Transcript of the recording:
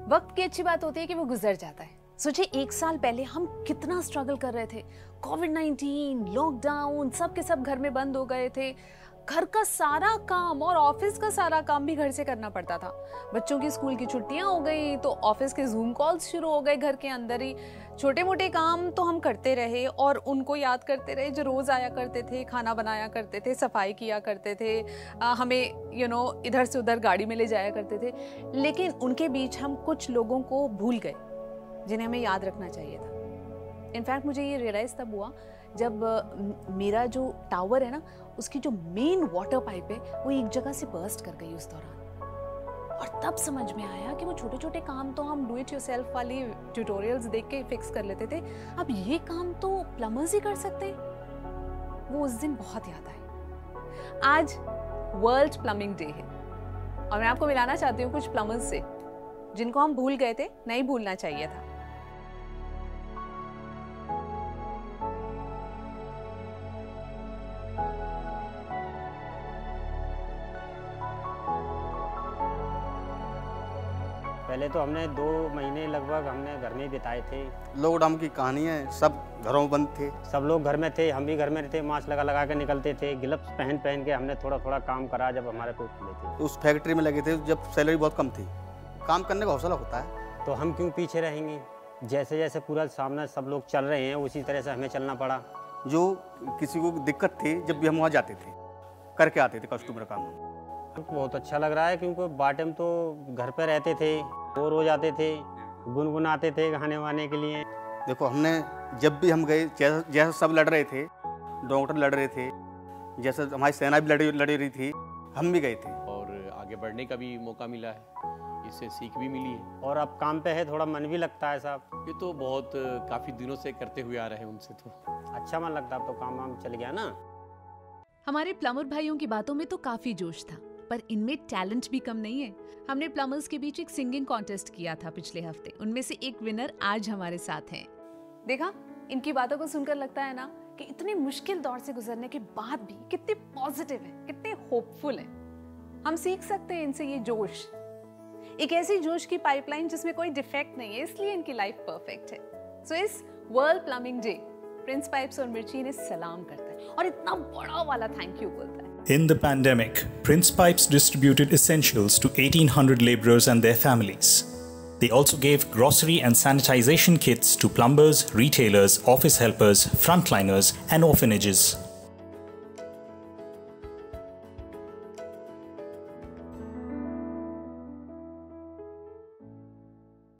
वक्त की अच्छी बात होती है कि वो गुजर जाता है। सोचिए 1 साल पहले हम कितना स्ट्रगल कर रहे थे। कोविड-19, लॉकडाउन, सब के सब घर में बंद हो गए थे। घर का सारा काम और ऑफिस का सारा काम भी घर से करना पड़ता था। बच्चों की स्कूल की छुट्टियां हो गई तो ऑफिस के जूम कॉल्स शुरू हो गए घर के अंदर ही। छोटे मोटे काम तो हम करते रहे और उनको याद करते रहे जो रोज आया करते थे, खाना बनाया करते थे, सफाई किया करते थे, हमें इधर से उधर गाड़ी में ले जाया करते थे। लेकिन उनके बीच हम कुछ लोगों को भूल गए जिन्हें हमें याद रखना चाहिए था। इनफैक्ट मुझे ये रियलाइज तब हुआ जब मेरा जो टावर है ना, उसकी जो मेन वाटर पाइप है वो एक जगह से बर्स्ट कर गई उस दौरान। और तब समझ में आया कि वो छोटे छोटे काम तो हम डू इट योरसेल्फ वाली ट्यूटोरियल्स देख के फिक्स कर लेते थे, अब ये काम तो प्लम्बर्स ही कर सकते। वो उस दिन बहुत याद आए। आज वर्ल्ड प्लम्बिंग डे है और मैं आपको मिलाना चाहती हूँ कुछ प्लम्बर्स से जिनको हम भूल गए थे, नहीं भूलना चाहिए था। पहले तो हमने 2 महीने लगभग हमने घर में बिताए थे। लॉकडाउन की कहानी है, सब घरों में बंद थे, सब लोग घर में थे, हम भी घर में रहते, मास्क लगा के निकलते थे, ग्लव्स पहन के हमने थोड़ा काम करा जब हमारे को खुले थे। उस फैक्ट्री में लगे थे जब सैलरी बहुत कम थी, काम करने का हौसला होता है तो हम क्यों पीछे रहेंगे। जैसे जैसे पूरा सामने सब लोग चल रहे हैं उसी तरह से हमें चलना पड़ा। जो किसी को दिक्कत थी जब भी हम वहाँ जाते थे करके आते थे कस्टमर काम। बहुत अच्छा लग रहा है क्योंकि बाटम तो घर पे रहते थे, बोर हो जाते थे, गुनगुनाते थे खाने वाने के लिए। देखो हमने जब भी हम गए, जैसे सब लड़ रहे थे, डॉक्टर लड़ रहे थे, जैसे हमारी सेना भी लड़ रही थी, हम भी गए थे और आगे बढ़ने का भी मौका मिला है, इससे सीख भी मिली है। और अब काम पे है, थोड़ा मन भी लगता है साहब। ये तो बहुत काफ़ी दिनों से करते हुए आ रहे हैं, उनसे तो अच्छा मन लगता, अब तो काम वाम चल गया ना। हमारे प्लम्बर भाइयों की बातों में तो काफी जोश था, पर इनमें टैलेंट भी कम नहीं है। हमने प्लम्बर्स के बीच एक सिंगिंग कॉन्टेस्ट किया था पिछले हफ्ते, उनमें से एक विनर आज हमारे साथ हैं। देखा, इनकी बातों को सुनकर लगता है ना कि इतने मुश्किल दौर से गुजरने के बाद भी कितने पॉजिटिव है, कितने होपफुल है। हम सीख सकते हैं इनसे ये जोश, एक ऐसी जोश की पाइपलाइन जिसमें कोई डिफेक्ट नहीं है, इसलिए इनकी लाइफ परफेक्ट है। सो इस world plumbing day Prince pipes और मिर्ची ने सलाम करता है और इतना बड़ा वाला थैंक यू बोलता है। In the pandemic, Prince Pipes distributed essentials to 1,800 laborers and their families. They also gave grocery and sanitization kits to plumbers, retailers, office helpers, frontliners, and orphanages.